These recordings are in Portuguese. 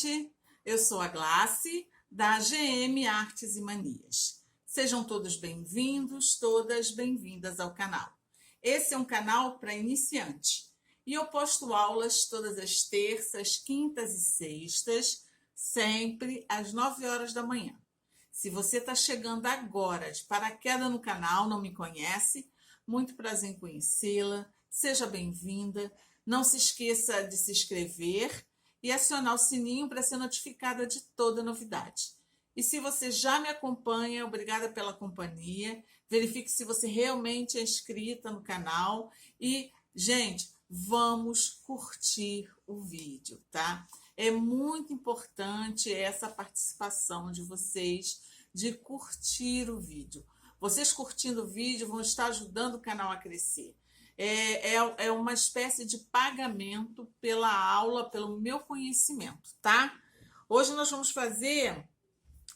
gente! Eu sou a Glace, da GM Artes e Manias. Sejam todos bem-vindos, todas bem-vindas ao canal. Esse é um canal para iniciante e eu posto aulas todas as terças, quintas e sextas, sempre às 9 horas da manhã. Se você está chegando agora de paraquedas no canal, não me conhece, muito prazer em conhecê-la, seja bem-vinda. Não se esqueça de se inscrever e acionar o sininho para ser notificada de toda novidade. E se você já me acompanha, obrigada pela companhia. Verifique se você realmente é inscrita no canal. E, gente, vamos curtir o vídeo, tá? É muito importante essa participação de vocês, de curtir o vídeo. Vocês curtindo o vídeo vão estar ajudando o canal a crescer. É uma espécie de pagamento pela aula, pelo meu conhecimento, tá? Hoje nós vamos fazer,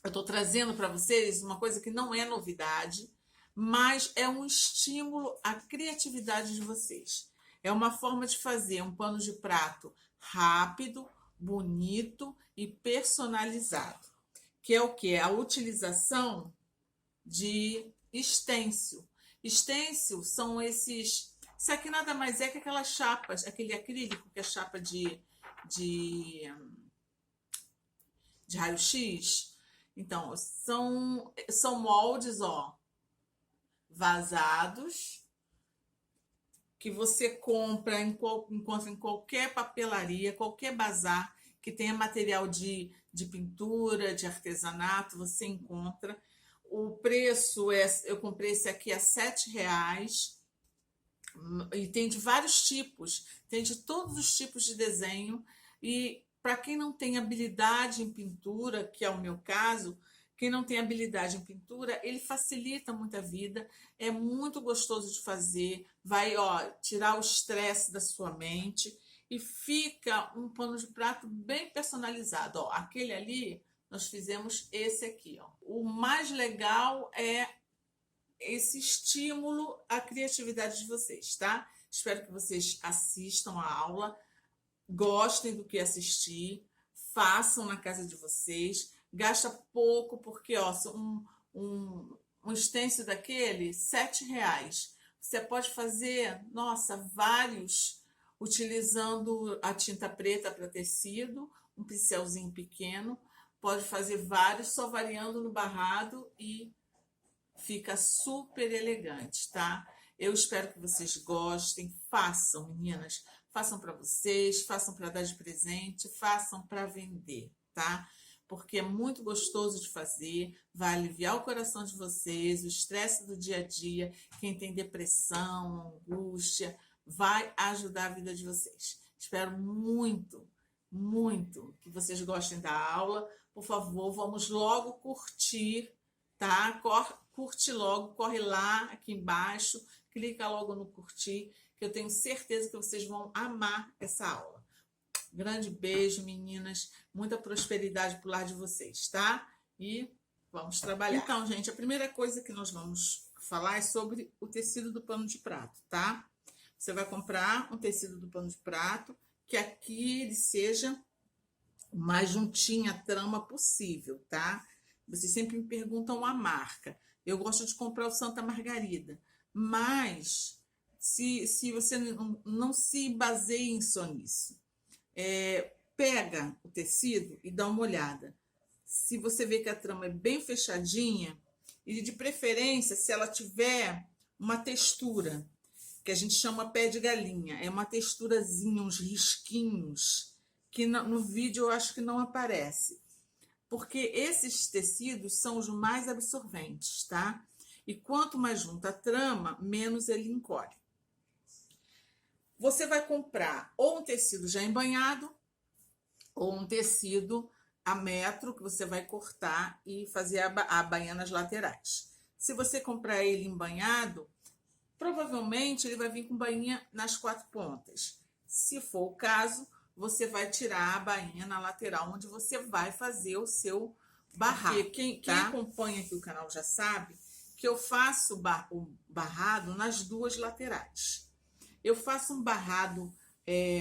eu estou trazendo para vocês uma coisa que não é novidade, mas é um estímulo à criatividade de vocês. É uma forma de fazer um pano de prato rápido, bonito e personalizado, que é o quê? A utilização de stencil. Stencil são esses... Isso aqui nada mais é que aquelas chapas, aquele acrílico que é chapa de raio-x. Então, são moldes, ó, vazados, que você encontra em qualquer papelaria, qualquer bazar que tenha material de pintura, de artesanato, você encontra. O preço eu comprei esse aqui a R$7 e tem de vários tipos, tem de todos os tipos de desenho. E para quem não tem habilidade em pintura, que é o meu caso, quem não tem habilidade em pintura, ele facilita muito a vida, é muito gostoso de fazer, vai, ó, tirar o estresse da sua mente e fica um pano de prato bem personalizado. Ó, aquele ali, nós fizemos esse aqui, ó. O mais legal é esse estímulo à criatividade de vocês, tá? Espero que vocês assistam a aula, gostem do que assistir, façam na casa de vocês, gasta pouco, porque ó, um stencil daquele, R$7. Você pode fazer, nossa, vários, utilizando a tinta preta para tecido, um pincelzinho pequeno, pode fazer vários, só variando no barrado e fica super elegante, tá? Eu espero que vocês gostem, façam, meninas, façam para vocês, façam para dar de presente, façam para vender, tá? Porque é muito gostoso de fazer, vai aliviar o coração de vocês, o estresse do dia a dia, quem tem depressão, angústia, vai ajudar a vida de vocês. Espero muito, muito que vocês gostem da aula. Por favor, vamos logo curtir, tá? Curte logo, corre lá aqui embaixo, clica logo no curtir, que eu tenho certeza que vocês vão amar essa aula. Grande beijo, meninas, muita prosperidade pro lar de vocês, tá? E vamos trabalhar. Então, gente, a primeira coisa que nós vamos falar é sobre o tecido do pano de prato, tá? Você vai comprar um tecido do pano de prato, que aqui ele seja o mais juntinho à trama possível, tá? Vocês sempre me perguntam a marca. Eu gosto de comprar o Santa Margarida, mas se você não se baseie só nisso, pega o tecido e dá uma olhada. Se você vê que a trama é bem fechadinha, e de preferência, se ela tiver uma textura, que a gente chama pé de galinha, é uma texturazinha, uns risquinhos, que no vídeo eu acho que não aparece. Porque esses tecidos são os mais absorventes, tá? E quanto mais junta a trama, menos ele encolhe. Você vai comprar ou um tecido já embanhado, ou um tecido a metro, que você vai cortar e fazer a bainha nas laterais. Se você comprar ele embanhado, provavelmente ele vai vir com bainha nas 4 pontas. Se for o caso, você vai tirar a bainha na lateral, onde você vai fazer o seu barrado. Quem acompanha aqui o canal já sabe que eu faço o barrado nas 2 laterais. Eu faço um barrado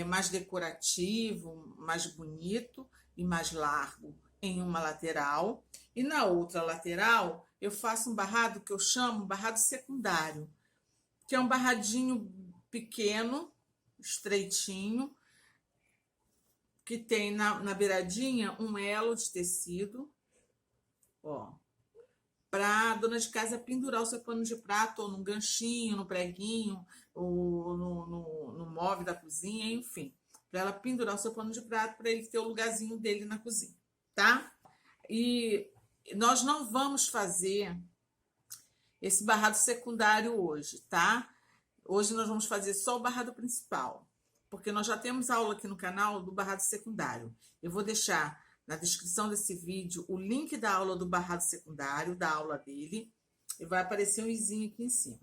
mais decorativo, mais bonito, e mais largo em uma lateral, e na outra lateral eu faço um barrado que eu chamo barrado secundário, que é um barradinho pequeno, estreitinho, que tem na beiradinha um elo de tecido, ó, para a dona de casa pendurar o seu pano de prato, ou num ganchinho, no preguinho, ou no móvel da cozinha, enfim, para ela pendurar o seu pano de prato, para ele ter o lugarzinho dele na cozinha, tá? E nós não vamos fazer esse barrado secundário hoje, tá? Hoje nós vamos fazer só o barrado principal, porque nós já temos aula aqui no canal do barrado secundário. Eu vou deixar na descrição desse vídeo o link da aula do barrado secundário, da aula dele, e vai aparecer um izinho aqui em cima.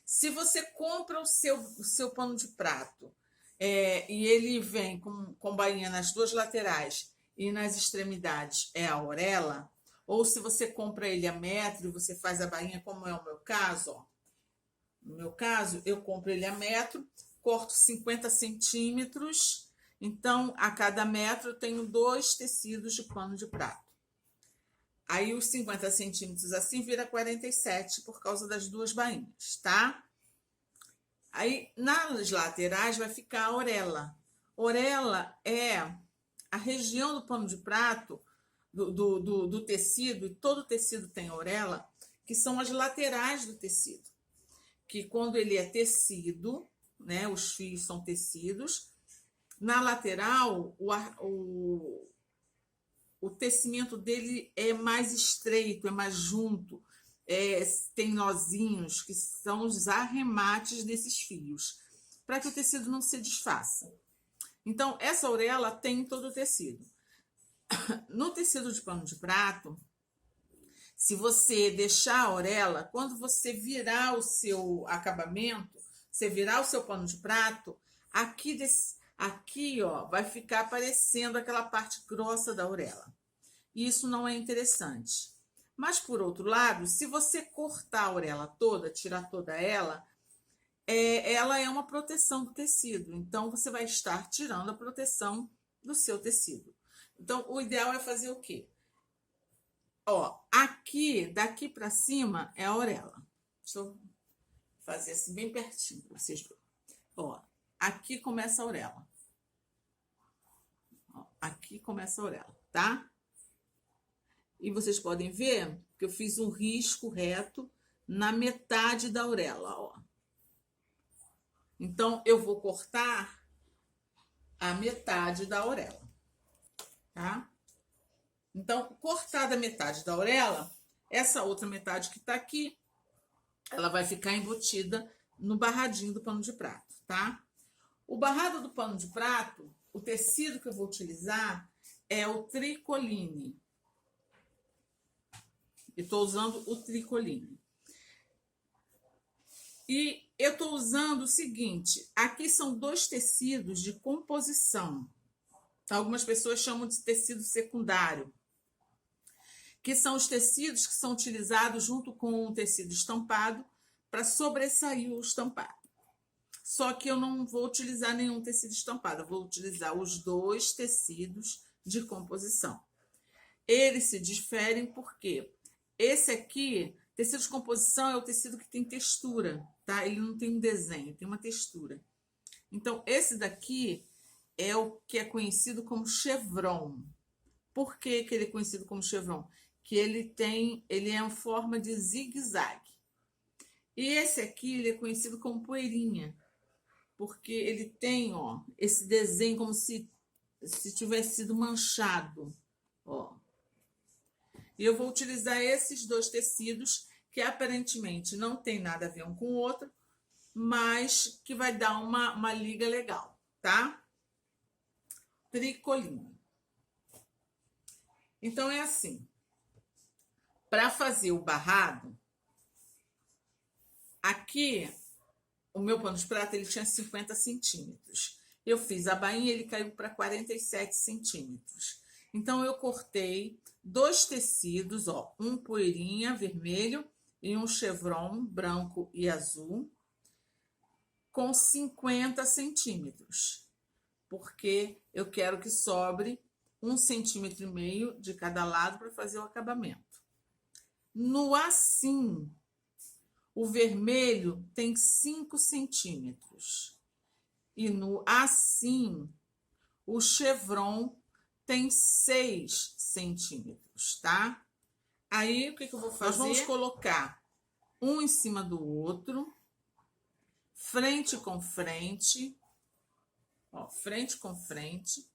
Se você compra o seu pano de prato e ele vem com bainha nas duas laterais e nas extremidades é a orelha, ou se você compra ele a metro e você faz a bainha, como é o meu caso, ó. No meu caso, eu compro ele a metro, corto 50 centímetros, então a cada metro eu tenho 2 tecidos de pano de prato. Aí os 50 centímetros assim vira 47 por causa das duas bainhas, tá? Aí nas laterais vai ficar a orelha. Orelha é a região do pano de prato, do tecido, e todo tecido tem orelha, que são as laterais do tecido. Que quando ele é tecido, né, os fios são tecidos, na lateral o tecimento dele é mais estreito, é mais junto, tem nozinhos, que são os arremates desses fios, para que o tecido não se desfaça. Então, essa orelha tem em todo o tecido. No tecido de pano de prato, se você deixar a orelha, quando você virar o seu acabamento, você virar o seu pano de prato, aqui ó, vai ficar aparecendo aquela parte grossa da orelha. Isso não é interessante. Mas, por outro lado, se você cortar a orelha toda, tirar toda ela é uma proteção do tecido. Então, você vai estar tirando a proteção do seu tecido. Então, o ideal é fazer o quê? Ó, daqui para cima é a orelha. Deixa eu fazer assim bem pertinho para vocês verem. Ó, aqui começa a orelha. Ó, aqui começa a orelha, tá? E vocês podem ver que eu fiz um risco reto na metade da orelha, ó. Então, eu vou cortar a metade da orelha, tá? Então, cortada a metade da orelha, essa outra metade que tá aqui, ela vai ficar embutida no barradinho do pano de prato, tá? O barrado do pano de prato, o tecido que eu vou utilizar é o tricoline. Eu tô usando o tricoline. E eu tô usando o seguinte, aqui são 2 tecidos de composição. Algumas pessoas chamam de tecido secundário, que são os tecidos que são utilizados junto com o tecido estampado para sobressair o estampado. Só que eu não vou utilizar nenhum tecido estampado, eu vou utilizar os 2 tecidos de composição. Eles se diferem porque esse aqui, tecido de composição, é o tecido que tem textura, tá? Ele não tem um desenho, tem uma textura. Então, esse daqui é o que é conhecido como chevron. Por que que ele é conhecido como chevron? Que ele é em forma de zigue-zague. E esse aqui ele é conhecido como poeirinha, porque ele tem, ó, esse desenho como se tivesse sido manchado, ó. E eu vou utilizar esses 2 tecidos que aparentemente não tem nada a ver um com o outro, mas que vai dar uma liga legal, tá? Tricoline. Então, é assim. Para fazer o barrado, aqui, o meu pano de prato, ele tinha 50 centímetros. Eu fiz a bainha, ele caiu para 47 centímetros. Então, eu cortei 2 tecidos, ó, um poeirinha vermelho e um chevron branco e azul, com 50 centímetros. porque eu quero que sobre 1,5 cm de cada lado para fazer o acabamento. No assim, o vermelho tem 5 centímetros. E no assim, o chevron tem 6 centímetros, tá? Aí, o que eu vou fazer? Nós vamos colocar um em cima do outro, frente com frente, ó, frente com frente,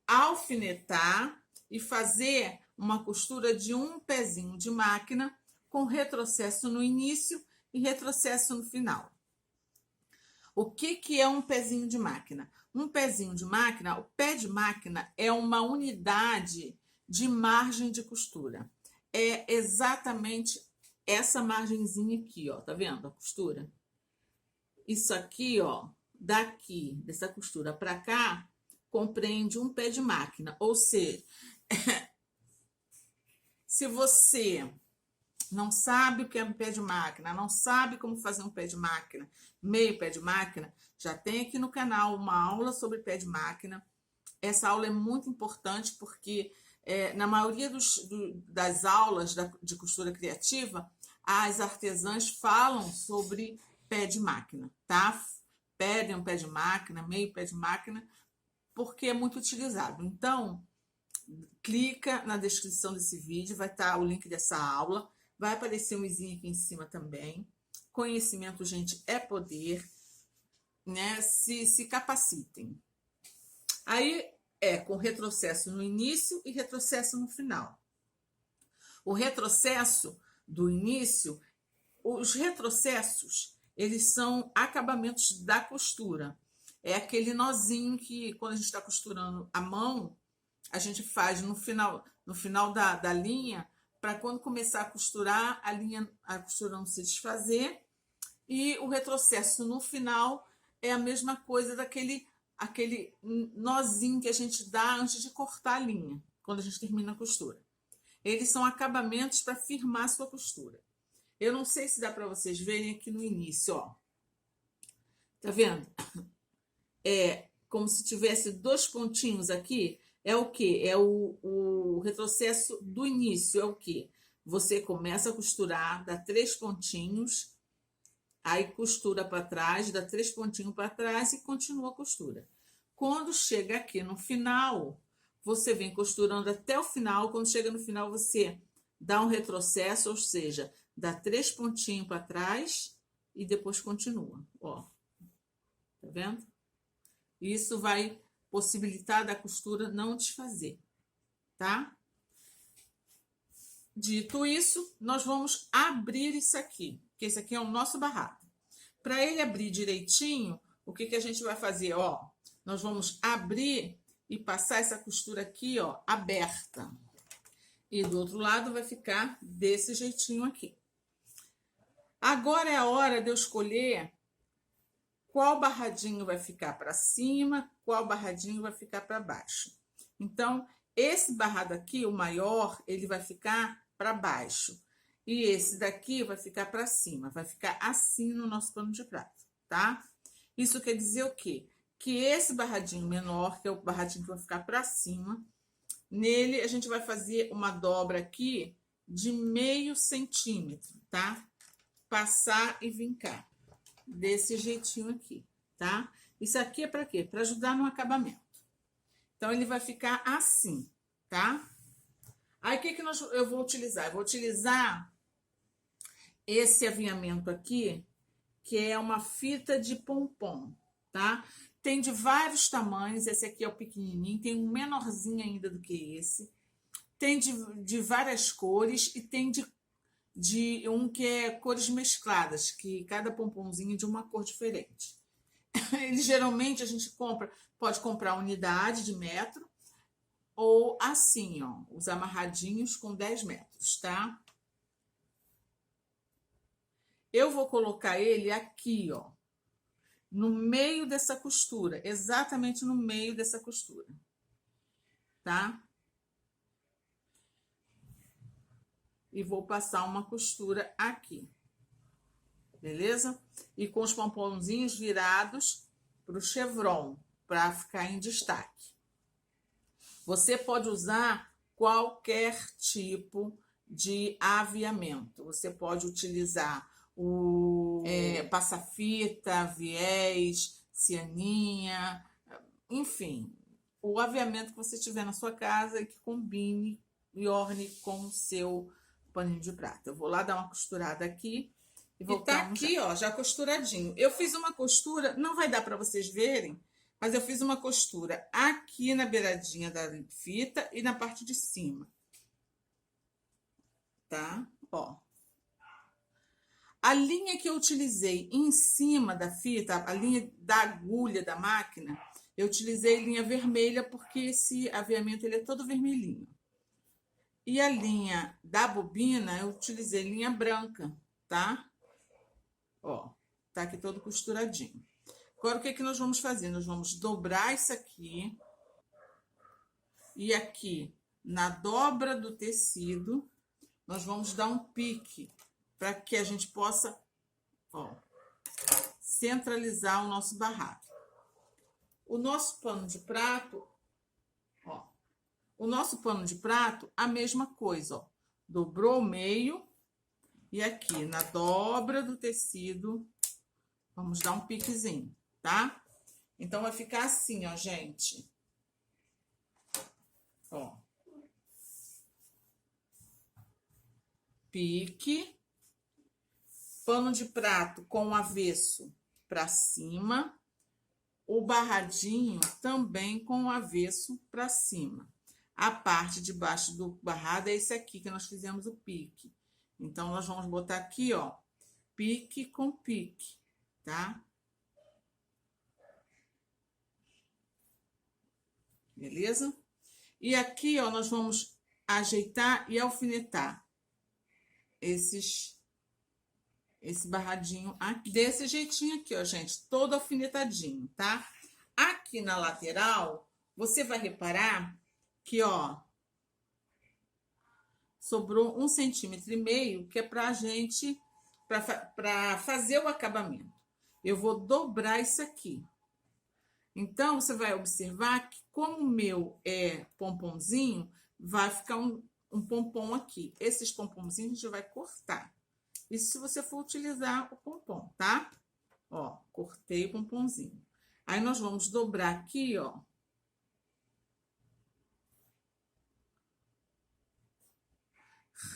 alfinetar e fazer uma costura de um pezinho de máquina com retrocesso no início e retrocesso no final. O que é um pezinho de máquina? Um pezinho de máquina, o pé de máquina é uma unidade de margem de costura. É exatamente essa margenzinha aqui, ó, tá vendo a costura? Isso aqui, ó, daqui, dessa costura para cá, compreende um pé de máquina. Ou seja, se você não sabe o que é um pé de máquina, não sabe como fazer um pé de máquina, meio pé de máquina, já tem aqui no canal uma aula sobre pé de máquina. Essa aula é muito importante porque na maioria das aulas de costura criativa, as artesãs falam sobre pé de máquina, tá? Pedem um pé de máquina, meio pé de máquina, porque é muito utilizado. Então, clica na descrição desse vídeo, vai estar o link dessa aula, vai aparecer um izinho aqui em cima também. Conhecimento, gente, é poder, né? Se capacitem. Aí com retrocesso no início e retrocesso no final. O retrocesso do início, os retrocessos, eles são acabamentos da costura. É aquele nozinho que, quando a gente está costurando a mão, a gente faz no final da linha, para quando começar a costurar, a costura não se desfazer. E o retrocesso no final é a mesma coisa daquele nozinho que a gente dá antes de cortar a linha, quando a gente termina a costura. Eles são acabamentos para firmar a sua costura. Eu não sei se dá para vocês verem aqui no início, ó. Tá vendo? É como se tivesse 2 pontinhos aqui. É o quê? É o retrocesso do início. É o quê? Você começa a costurar, dá 3 pontinhos, aí costura para trás, dá 3 pontinhos para trás e continua a costura. Quando chega aqui no final, você vem costurando até o final. Quando chega no final, você dá um retrocesso, ou seja, dá 3 pontinhos para trás e depois continua. Ó, tá vendo? Isso vai possibilitar da costura não desfazer, tá? Dito isso, nós vamos abrir isso aqui, porque esse aqui é o nosso barrado. Para ele abrir direitinho, o que a gente vai fazer? Ó, nós vamos abrir e passar essa costura aqui, ó, aberta. E do outro lado vai ficar desse jeitinho aqui. Agora é a hora de eu escolher qual barradinho vai ficar para cima, qual barradinho vai ficar para baixo. Então, esse barrado aqui, o maior, ele vai ficar para baixo. E esse daqui vai ficar para cima, vai ficar assim no nosso pano de prato, tá? Isso quer dizer o quê? Que esse barradinho menor, que é o barradinho que vai ficar para cima, nele a gente vai fazer uma dobra aqui de meio centímetro, tá? Passar e vincar. Desse jeitinho aqui, tá? Isso aqui é para quê? Para ajudar no acabamento. Então, ele vai ficar assim, tá? Aí, o que eu vou utilizar? Eu vou utilizar esse avinhamento aqui, que é uma fita de pompom, tá? Tem de vários tamanhos, esse aqui é o pequenininho, tem um menorzinho ainda do que esse. Tem de várias cores e tem de um que é cores mescladas, que cada pomponzinho é de uma cor diferente. Ele geralmente a gente pode comprar unidade de metro, ou assim, ó, os amarradinhos com 10 metros, tá? Eu vou colocar ele aqui, ó, no meio dessa costura, exatamente no meio dessa costura, tá? E vou passar uma costura aqui, beleza? E com os pomponzinhos virados pro chevron, para ficar em destaque. Você pode usar qualquer tipo de aviamento. Você pode utilizar o passa-fita, viés, cianinha, enfim, o aviamento que você tiver na sua casa e que combine e orne com o seu paninho de prata. Eu vou lá dar uma costurada aqui e voltamos. E tá aqui, ó, já costuradinho. Eu fiz uma costura, não vai dar para vocês verem, mas eu fiz uma costura aqui na beiradinha da fita e na parte de cima. Tá? Ó. A linha que eu utilizei em cima da fita, a linha da agulha da máquina, eu utilizei linha vermelha porque esse aviamento ele é todo vermelhinho. E a linha da bobina, eu utilizei linha branca, tá? Ó, tá aqui todo costuradinho. Agora, o que nós vamos fazer? Nós vamos dobrar isso aqui. E aqui, na dobra do tecido, nós vamos dar um pique para que a gente possa, ó, centralizar o nosso barrado. O nosso pano de prato, ó, o nosso pano de prato, a mesma coisa, ó. Dobrou o meio e aqui na dobra do tecido, vamos dar um piquezinho, tá? Então, vai ficar assim, ó, gente. Ó. Pique. Pano de prato com o avesso para cima. O barradinho também com o avesso para cima. A parte de baixo do barrado é esse aqui que nós fizemos o pique. Então, nós vamos botar aqui, ó, pique com pique, tá? Beleza? E aqui, ó, nós vamos ajeitar e alfinetar esse barradinho aqui. Desse jeitinho aqui, ó, gente, todo alfinetadinho, tá? Aqui na lateral, você vai reparar que, ó, sobrou 1,5 cm, que é pra gente, pra fazer o acabamento. Eu vou dobrar isso aqui. Então, você vai observar que, como o meu é pomponzinho, vai ficar um pompom aqui. Esses pomponzinhos a gente vai cortar. Isso se você for utilizar o pompom, tá? Ó, cortei o pomponzinho. Aí, nós vamos dobrar aqui, ó.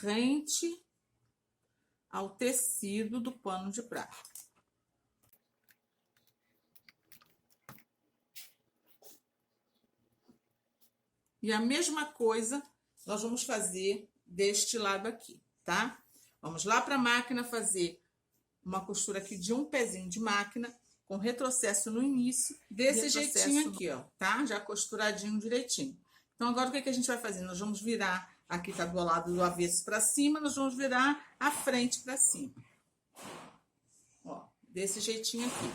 Rente ao tecido do pano de prato. E a mesma coisa nós vamos fazer deste lado aqui, tá? Vamos lá para a máquina fazer uma costura aqui de um pezinho de máquina, com retrocesso no início, desse jeitinho aqui, ó, tá? Já costuradinho direitinho. Então, agora o que a gente vai fazer? Nós vamos virar, aqui tá do lado do avesso para cima, nós vamos virar a frente para cima. Ó, desse jeitinho aqui.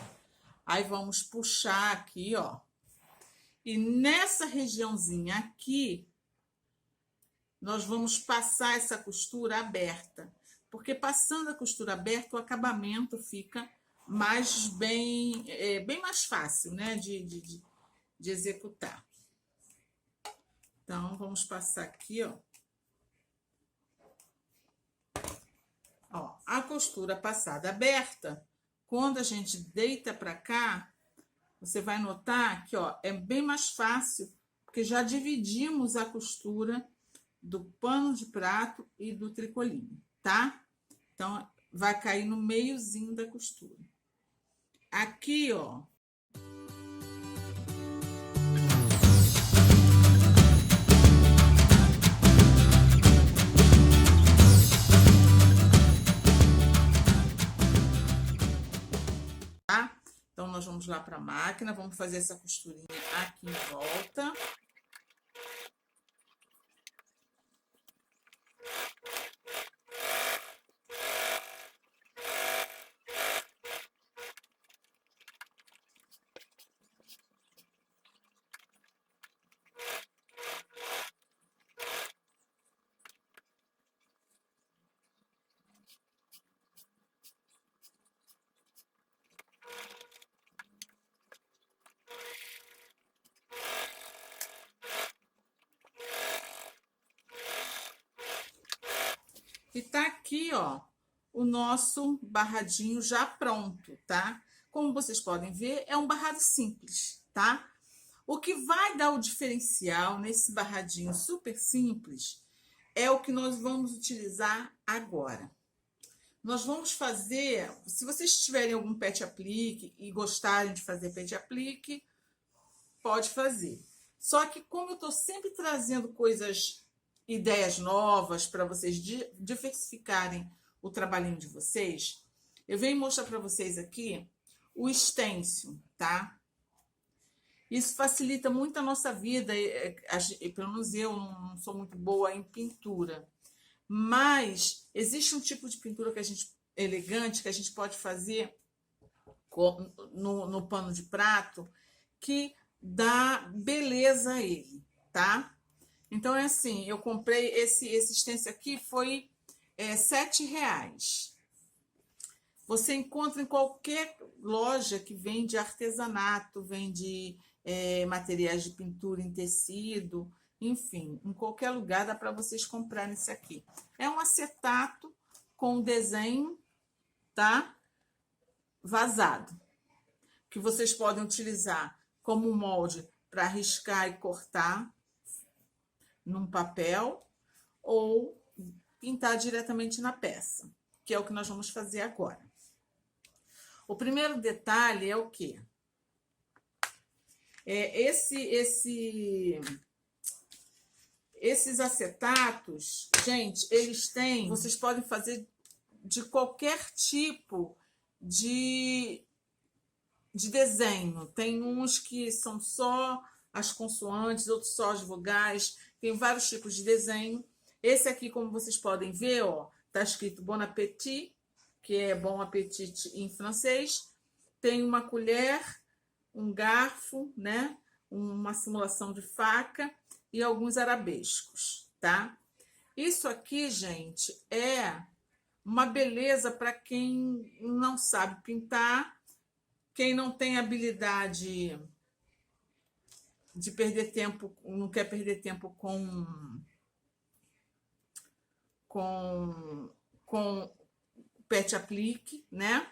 Aí, vamos puxar aqui, ó. E nessa regiãozinha aqui, nós vamos passar essa costura aberta. Porque passando a costura aberta, o acabamento fica mais bem mais fácil, né, de executar. Então, vamos passar aqui, ó. Ó, a costura passada aberta, quando a gente deita para cá, você vai notar que, ó, é bem mais fácil, porque já dividimos a costura do pano de prato e do tricoline, tá? Então, vai cair no meiozinho da costura. Aqui, ó. Tá? Então, nós vamos lá para a máquina, vamos fazer essa costurinha aqui em volta. E tá aqui, ó, o nosso barradinho já pronto, tá? Como vocês podem ver, é um barrado simples, tá? O que vai dar o diferencial nesse barradinho super simples é o que nós vamos utilizar agora. Nós vamos fazer, se vocês tiverem algum pet aplique e gostarem de fazer pet aplique, pode fazer. Só que como eu estou sempre trazendo ideias novas para vocês diversificarem o trabalhinho de vocês, eu venho mostrar para vocês aqui o stencil, tá? Isso facilita muito a nossa vida, pelo menos eu não sou muito boa em pintura, mas existe um tipo de pintura elegante que a gente pode fazer no pano de prato que dá beleza a ele, tá? Então é assim, eu comprei esse stencil aqui, foi R$7. Você encontra em qualquer loja que vende artesanato, vende materiais de pintura em tecido, enfim, em qualquer lugar dá para vocês comprarem isso aqui. É um acetato com desenho, tá? Vazado, que vocês podem utilizar como molde para riscar e cortar num papel ou pintar diretamente na peça, que é o que nós vamos fazer agora. O primeiro detalhe é o quê? Esses acetatos, gente, eles têm... Vocês podem fazer de qualquer tipo de desenho. Tem uns que são só as consoantes, outros só as vogais. Tem vários tipos de desenho. Esse aqui, como vocês podem ver, ó, tá escrito Bon Appetit, que é Bom Apetite em francês. Tem uma colher, um garfo, né? Uma simulação de faca e alguns arabescos, tá? Isso aqui, gente, é uma beleza para quem não sabe pintar, quem não tem habilidade de perder tempo, não quer perder tempo com pet aplique, né?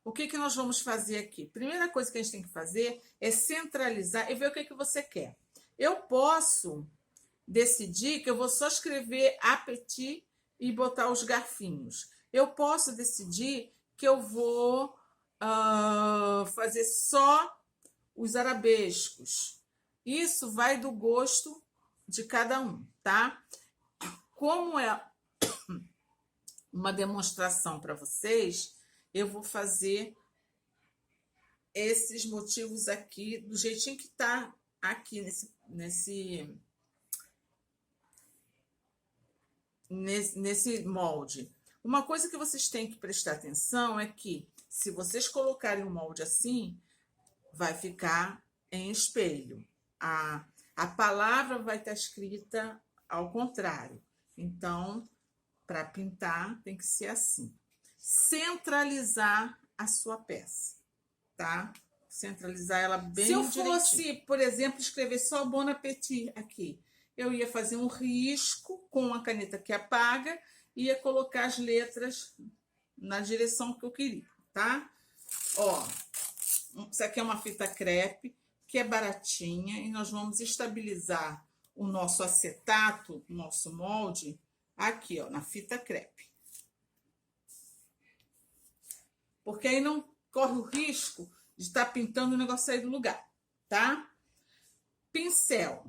O que nós vamos fazer aqui? Primeira coisa que a gente tem que fazer é centralizar e ver o que você quer. Eu posso decidir que eu vou só escrever Appetit e botar os garfinhos. Eu posso decidir que eu vou fazer só os arabescos. Isso vai do gosto de cada um, tá? Como é uma demonstração para vocês, eu vou fazer esses motivos aqui do jeitinho que tá aqui nesse molde. Uma coisa que vocês têm que prestar atenção é que se vocês colocarem o molde assim, vai ficar em espelho. A palavra vai estar escrita ao contrário. Então, para pintar, tem que ser assim. Centralizar a sua peça, tá? Centralizar ela bem direitinho. Se eu fosse, por exemplo, escrever só Bon Appetit aqui, eu ia fazer um risco com a caneta que apaga e ia colocar as letras na direção que eu queria, tá? Ó, isso aqui é uma fita crepe, que é baratinha, e nós vamos estabilizar o nosso acetato, o nosso molde, aqui, ó, na fita crepe. Porque aí não corre o risco de estar pintando o negócio sair do lugar, tá? Pincel.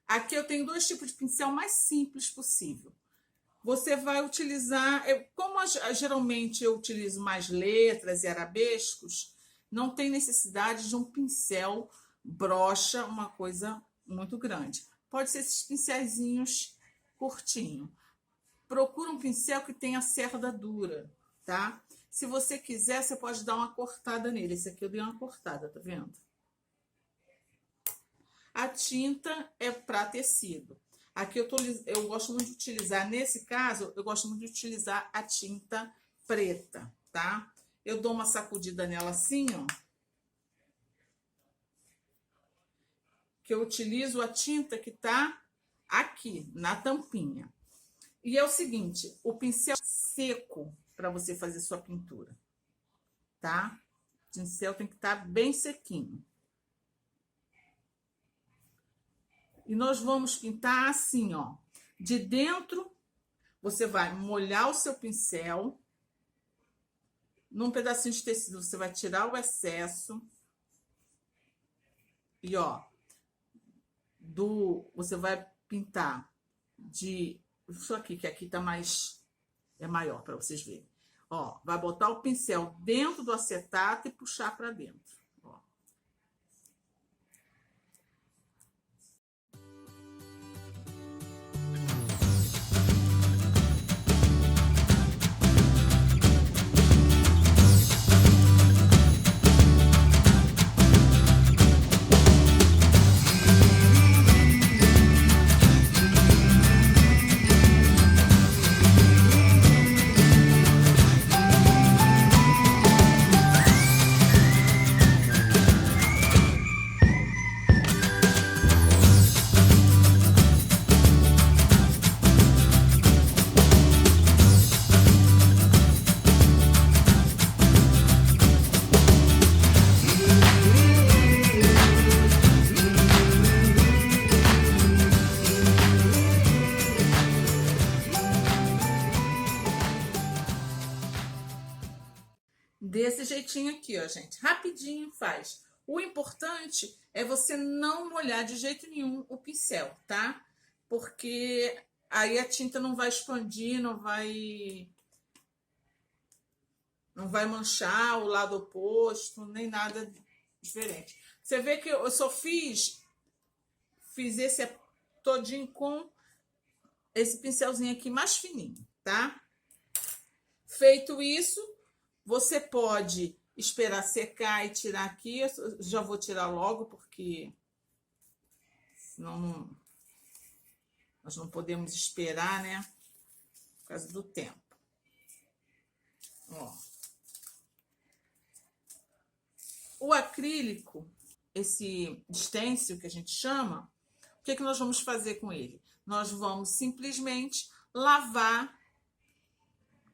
Aqui eu tenho dois tipos de pincel mais simples possível. Você vai utilizar, como geralmente eu utilizo mais letras e arabescos, não tem necessidade de um pincel brocha, uma coisa muito grande. Pode ser esses pincelzinhos curtinhos. Procura um pincel que tenha cerda dura, tá? Se você quiser, você pode dar uma cortada nele. Esse aqui eu dei uma cortada, tá vendo? A tinta é para tecido. Aqui eu gosto muito de utilizar, nesse caso, eu gosto muito de utilizar a tinta preta, tá? Eu dou uma sacudida nela assim, ó. Que eu utilizo a tinta que tá aqui, na tampinha. E é o seguinte, o pincel seco para você fazer sua pintura, tá? O pincel tem que estar bem sequinho. E nós vamos pintar assim, ó. De dentro, você vai molhar o seu pincel. Num pedacinho de tecido, você vai tirar o excesso. E, ó, você vai pintar de... Isso aqui, que aqui tá mais... É maior para vocês verem. Ó, vai botar o pincel dentro do acetato e puxar para dentro. Ó. Desse jeitinho aqui, ó, gente. Rapidinho faz. O importante é você não molhar de jeito nenhum o pincel, tá? Porque aí a tinta não vai expandir, não vai manchar o lado oposto, nem nada diferente. Você vê que eu só fiz esse todinho com esse pincelzinho aqui mais fininho, tá? Feito isso, você pode esperar secar e tirar aqui. Eu já vou tirar logo, porque senão nós não podemos esperar, né? Por causa do tempo. Ó. O acrílico, esse stencil que a gente chama, o que nós vamos fazer com ele? Nós vamos simplesmente lavar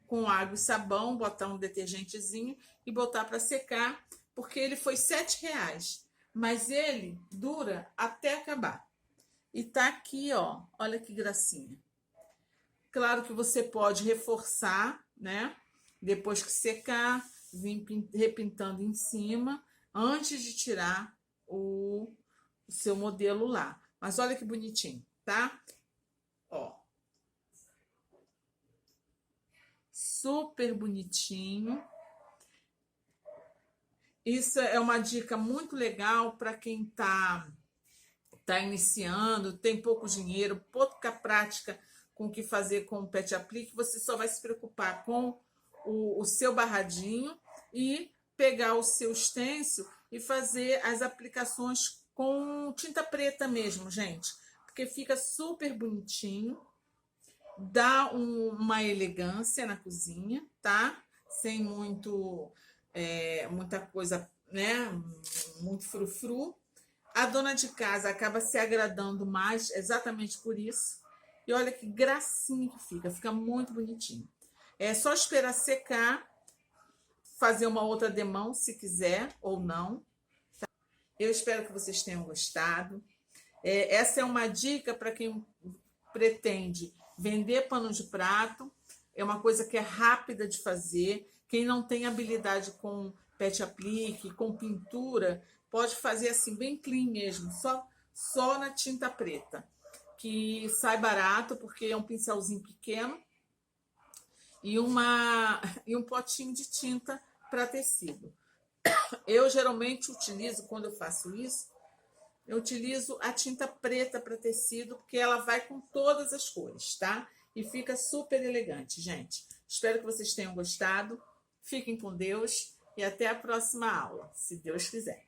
com água e sabão, botar um detergentezinho e botar para secar, porque ele foi R$7, mas ele dura até acabar. E tá aqui, ó, olha que gracinha. Claro que você pode reforçar, né? Depois que secar, vir repintando em cima, antes de tirar o seu modelo lá. Mas olha que bonitinho, tá? Ó. Super bonitinho. Isso é uma dica muito legal para quem tá iniciando, tem pouco dinheiro, pouca prática com o que fazer com o pet aplique. Você só vai se preocupar com o seu barradinho e pegar o seu stencil e fazer as aplicações com tinta preta mesmo, gente, porque fica super bonitinho. Dá uma elegância na cozinha, tá? Sem muita coisa, né? Muito frufru. A dona de casa acaba se agradando mais exatamente por isso. E olha que gracinha que fica muito bonitinho. É só esperar secar, fazer uma outra demão, se quiser ou não. Tá? Eu espero que vocês tenham gostado. Essa é uma dica para quem pretende vender pano de prato. É uma coisa que é rápida de fazer. Quem não tem habilidade com pet aplique, com pintura, pode fazer assim bem clean mesmo, só na tinta preta, que sai barato porque é um pincelzinho pequeno e um potinho de tinta para tecido. Eu geralmente utilizo, quando eu faço isso, eu utilizo a tinta preta para tecido, porque ela vai com todas as cores, tá? E fica super elegante, gente. Espero que vocês tenham gostado. Fiquem com Deus e até a próxima aula, se Deus quiser.